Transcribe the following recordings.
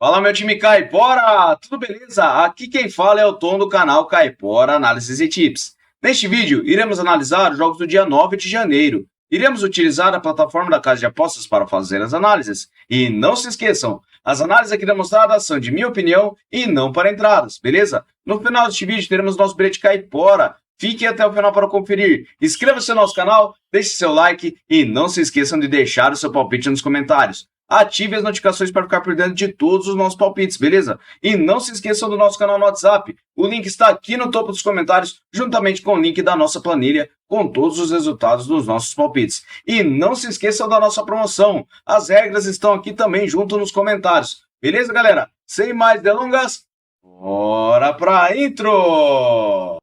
Fala, meu time Caipora! Tudo beleza? Aqui quem fala é o Tom do canal Caipora Análises e Tips. Neste vídeo, iremos analisar os jogos do dia 9 de janeiro. Iremos utilizar a plataforma da Casa de Apostas para fazer as análises. E não se esqueçam, as análises aqui demonstradas são de minha opinião e não para entradas, beleza? No final deste vídeo teremos nosso bilhete Caipora. Fiquem até o final para conferir. Inscreva-se no nosso canal, deixe seu like e não se esqueçam de deixar o seu palpite nos comentários. Ative as notificações para ficar por dentro de todos os nossos palpites, beleza? E não se esqueçam do nosso canal no WhatsApp. O link está aqui no topo dos comentários, juntamente com o link da nossa planilha, com todos os resultados dos nossos palpites. E não se esqueçam da nossa promoção. As regras estão aqui também junto nos comentários. Beleza, galera? Sem mais delongas, bora pra intro!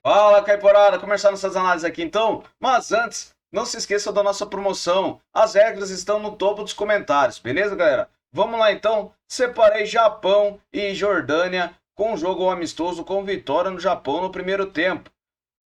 Fala, Caiporada! Começar nossas análises aqui então, mas antes, não se esqueça da nossa promoção. As regras estão no topo dos comentários, beleza, galera? Vamos lá então, separei Japão e Jordânia com um jogo amistoso com vitória no Japão no primeiro tempo.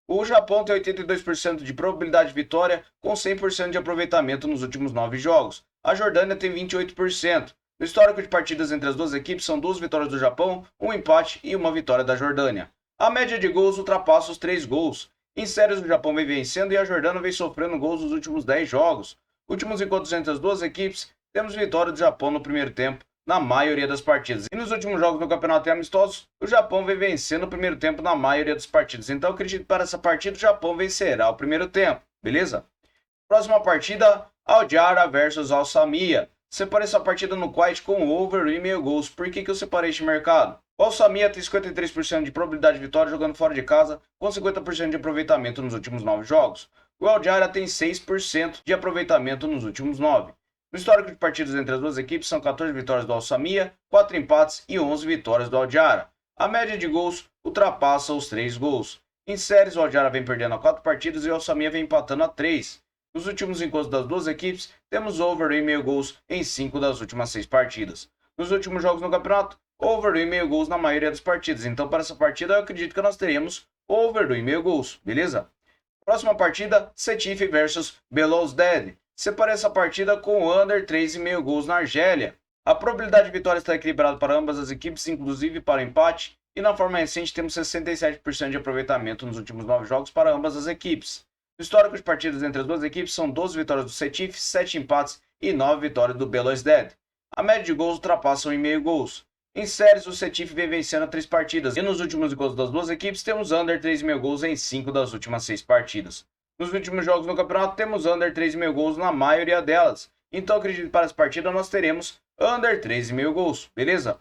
O Japão tem 82% de probabilidade de vitória com 100% de aproveitamento nos últimos 9 jogos. A Jordânia tem 28%. O histórico de partidas entre as duas equipes são 2 vitórias do Japão, um empate e uma vitória da Jordânia. A média de gols ultrapassa os 3 gols. Em séries, o Japão vem vencendo e a Jordânia vem sofrendo gols nos últimos 10 jogos. Últimos encontros entre as duas equipes, temos vitória do Japão no primeiro tempo, na maioria das partidas. E nos últimos jogos do campeonato amistosos, o Japão vem vencendo no primeiro tempo na maioria das partidas. Então, eu acredito que para essa partida, o Japão vencerá o primeiro tempo, beleza? Próxima partida, Al-Jara versus Al-Samia. Separei essa partida no Quiet com over e meio gols. Por que eu separei este mercado? O Al-Samia tem 53% de probabilidade de vitória jogando fora de casa, com 50% de aproveitamento nos últimos 9 jogos. O Al-Jara tem 6% de aproveitamento nos últimos 9. No histórico de partidas entre as duas equipes são 14 vitórias do Al-Samia, 4 empates e 11 vitórias do Al-Jara. A média de gols ultrapassa os 3 gols. Em séries, o Al-Jara vem perdendo a 4 partidas e o Al-Samia vem empatando a 3. Nos últimos encontros das duas equipes, temos over e meio gols em 5 das últimas 6 partidas. Nos últimos jogos no campeonato, over e meio gols na maioria das partidas. Então, para essa partida, eu acredito que nós teremos over e meio gols, beleza? Próxima partida, Sétif versus Belouizdad. Separei essa partida com under 3,5 gols na Argélia. A probabilidade de vitória está equilibrada para ambas as equipes, inclusive para empate. E na forma recente, temos 67% de aproveitamento nos últimos 9 jogos para ambas as equipes. O histórico de partidas entre as duas equipes são 12 vitórias do Sétif, 7 empates e 9 vitórias do Belouizdad. A média de gols ultrapassa 1,5 gols. Em séries, o Sétif vem vencendo 3 partidas, e nos últimos encontros das duas equipes temos under 3,5 gols em 5 das últimas 6 partidas. Nos últimos jogos no campeonato temos under 3,5 gols na maioria delas, então acredito que para essa partida nós teremos under 3,5 gols, beleza?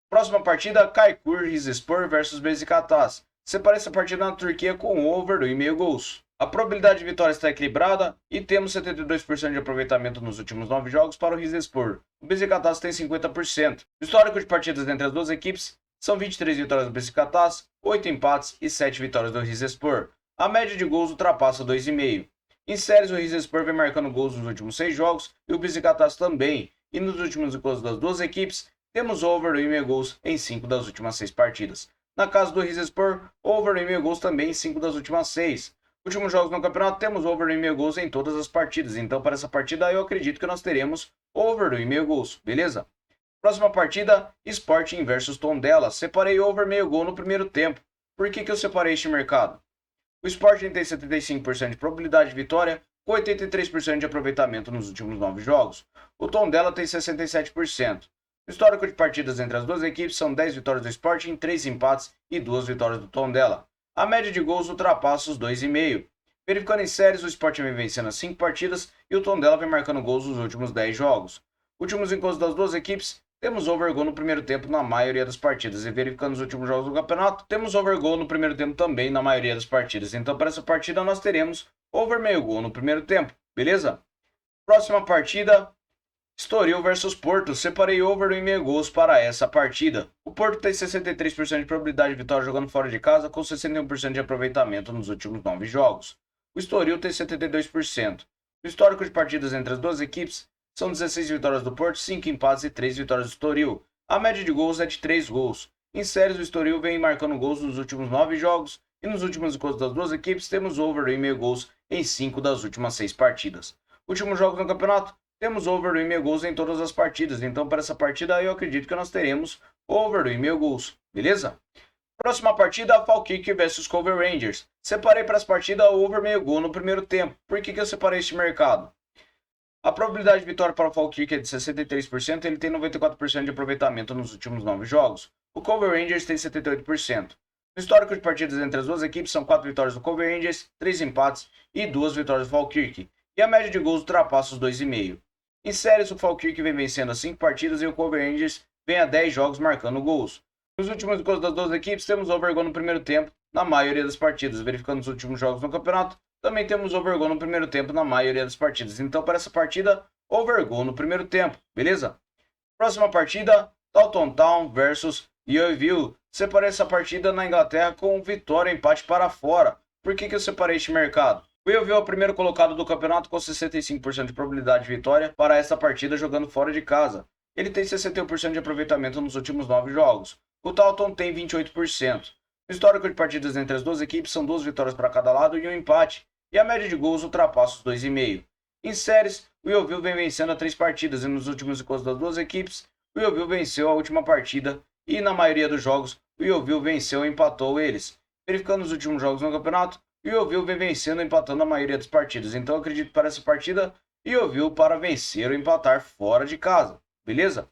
Próxima partida, Kaikur Rizespor versus Beşiktaş. Separei essa partida na Turquia com over 2,5 gols. A probabilidade de vitória está equilibrada e temos 72% de aproveitamento nos últimos 9 jogos para o Rizespor. O Beşiktaş tem 50%. O histórico de partidas entre as duas equipes são 23 vitórias do Beşiktaş, 8 empates e 7 vitórias do Rizespor. A média de gols ultrapassa 2,5. Em séries, o Rizespor vem marcando gols nos últimos 6 jogos e o Beşiktaş também. E nos últimos encontros das duas equipes, temos over 2,5 gols em 5 das últimas 6 partidas. Na casa do Rizespor, over 2,5 gols também em 5 das últimas 6. Últimos jogos no campeonato, temos over 2,5 gols em todas as partidas. Então, para essa partida, eu acredito que nós teremos over 2,5 gols, beleza? Próxima partida, Sporting versus Tondela. Separei over meio gol no primeiro tempo. Por que eu separei este mercado? O Sporting tem 75% de probabilidade de vitória, com 83% de aproveitamento nos últimos 9 jogos. O Tondela tem 67%. O histórico de partidas entre as duas equipes são 10 vitórias do Sporting, 3 empates e 2 vitórias do Tondela. A média de gols ultrapassa os 2,5. Verificando em séries, o Sporting vem vencendo as 5 partidas e o Tondela vem marcando gols nos últimos 10 jogos. Últimos encontros das duas equipes, temos over gol no primeiro tempo na maioria das partidas. E verificando os últimos jogos do campeonato, temos over gol no primeiro tempo também na maioria das partidas. Então, para essa partida, nós teremos over meio gol no primeiro tempo, beleza? Próxima partida, Estoril versus Porto. Separei over e meio gols para essa partida. O Porto tem 63% de probabilidade de vitória jogando fora de casa, com 61% de aproveitamento nos últimos 9 jogos. O Estoril tem 72%. O histórico de partidas entre as duas equipes são 16 vitórias do Porto, 5 empates e 3 vitórias do Estoril. A média de gols é de 3 gols. Em séries, o Estoril vem marcando gols nos últimos 9 jogos e nos últimos encontros das duas equipes temos over 1,5 gols em 5 das últimas 6 partidas. Últimos jogos no campeonato, temos over 1,5 gols em todas as partidas, então para essa partida eu acredito que nós teremos over 1,5 gols, beleza? Próxima partida, Falkirk vs Cove Rangers. Separei para essa partida over meio gol no primeiro tempo. Por que eu separei este mercado? A probabilidade de vitória para o Falkirk é de 63%, ele tem 94% de aproveitamento nos últimos 9 jogos. O Cove Rangers tem 78%. No histórico de partidas entre as duas equipes são 4 vitórias do Cove Rangers, 3 empates e 2 vitórias do Falkirk. E a média de gols ultrapassa os 2,5. Em séries, o Falkirk vem vencendo as 5 partidas e o Cove Rangers vem a 10 jogos marcando gols. Nos últimos encontros das duas equipes, temos overgol no primeiro tempo na maioria das partidas. Verificando os últimos jogos no campeonato, também temos overgol no primeiro tempo na maioria das partidas. Então, para essa partida, overgol no primeiro tempo, beleza? Próxima partida, Taunton Town versus Yeovil. Separei essa partida na Inglaterra com vitória e empate para fora. Por que eu separei este mercado? O Yeovil é o primeiro colocado do campeonato com 65% de probabilidade de vitória para essa partida jogando fora de casa. Ele tem 61% de aproveitamento nos últimos 9 jogos. O Taunton tem 28%. O histórico de partidas entre as duas equipes são 2 vitórias para cada lado e um empate, e a média de gols ultrapassa os 2,5. Em séries, o Yeovil vem vencendo a 3 partidas e nos últimos encontros das duas equipes, o Yeovil venceu a última partida e na maioria dos jogos, o Yeovil venceu e empatou eles. Verificando os últimos jogos no campeonato, o Yeovil vem vencendo e empatando a maioria das partidas. Então eu acredito para essa partida, Yeovil para vencer ou empatar fora de casa, beleza?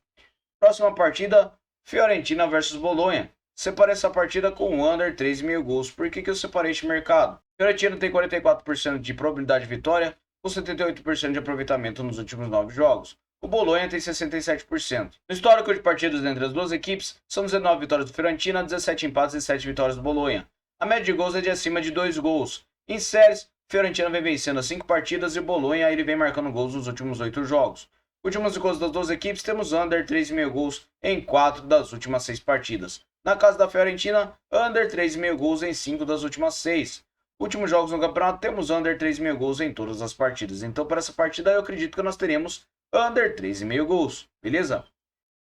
Próxima partida, Fiorentina versus Bolonha. Separei essa partida com o under 3,5 gols. Por que eu separei este mercado? Fiorentina tem 44% de probabilidade de vitória, com 78% de aproveitamento nos últimos 9 jogos. O Bolonha tem 67%. No histórico de partidas entre as duas equipes, são 19 vitórias do Fiorentina, 17 empates e 7 vitórias do Bolonha. A média de gols é de acima de 2 gols. Em séries, Fiorentina vem vencendo as 5 partidas e o Bolonha ele vem marcando gols nos últimos 8 jogos. Últimos encontros das duas equipes, temos under 3,5 gols em 4 das últimas 6 partidas. Na casa da Fiorentina, under 3,5 gols em 5 das últimas 6. Últimos jogos no campeonato, temos under 3,5 gols em todas as partidas. Então, para essa partida, eu acredito que nós teremos under 3,5 gols, beleza?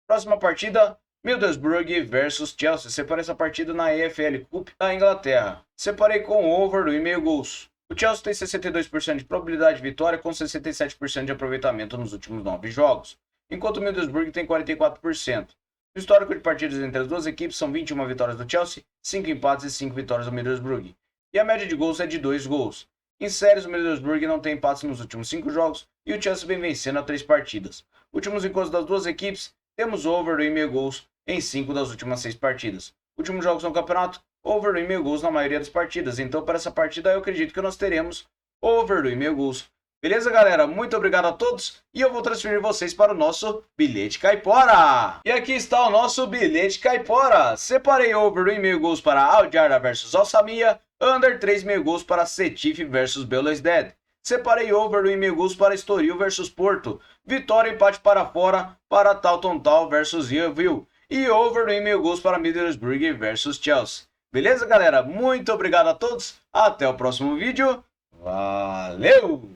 Próxima partida, Middlesbrough versus Chelsea. Separei essa partida na EFL Cup da Inglaterra. Separei com over 1,5 gols. O Chelsea tem 62% de probabilidade de vitória com 67% de aproveitamento nos últimos 9 jogos, enquanto o Middlesbrough tem 44%. O histórico de partidas entre as duas equipes são 21 vitórias do Chelsea, 5 empates e 5 vitórias do Middlesbrough. E a média de gols é de 2 gols. Em séries, o Middlesbrough não tem empates nos últimos 5 jogos e o Chelsea vem vencendo a 3 partidas. Últimos encontros das duas equipes, temos over 1,5 gols em 5 das últimas 6 partidas. Últimos jogos no campeonato, over 1,5 gols na maioria das partidas. Então, para essa partida, eu acredito que nós teremos over 1,5 gols. Beleza, galera? Muito obrigado a todos e eu vou transferir vocês para o nosso bilhete caipora. E aqui está o nosso bilhete caipora. Separei over 1,5 gols para Al Jahra versus Al Samia, under 3,5 gols para Sétif versus Belouizdad. Separei over 1,5 gols para Estoril versus Porto, vitória e empate para fora para Taunton Town versus Yeovil e over 1,5 gols para Middlesbrough versus Chelsea. Beleza, galera? Muito obrigado a todos. Até o próximo vídeo. Valeu!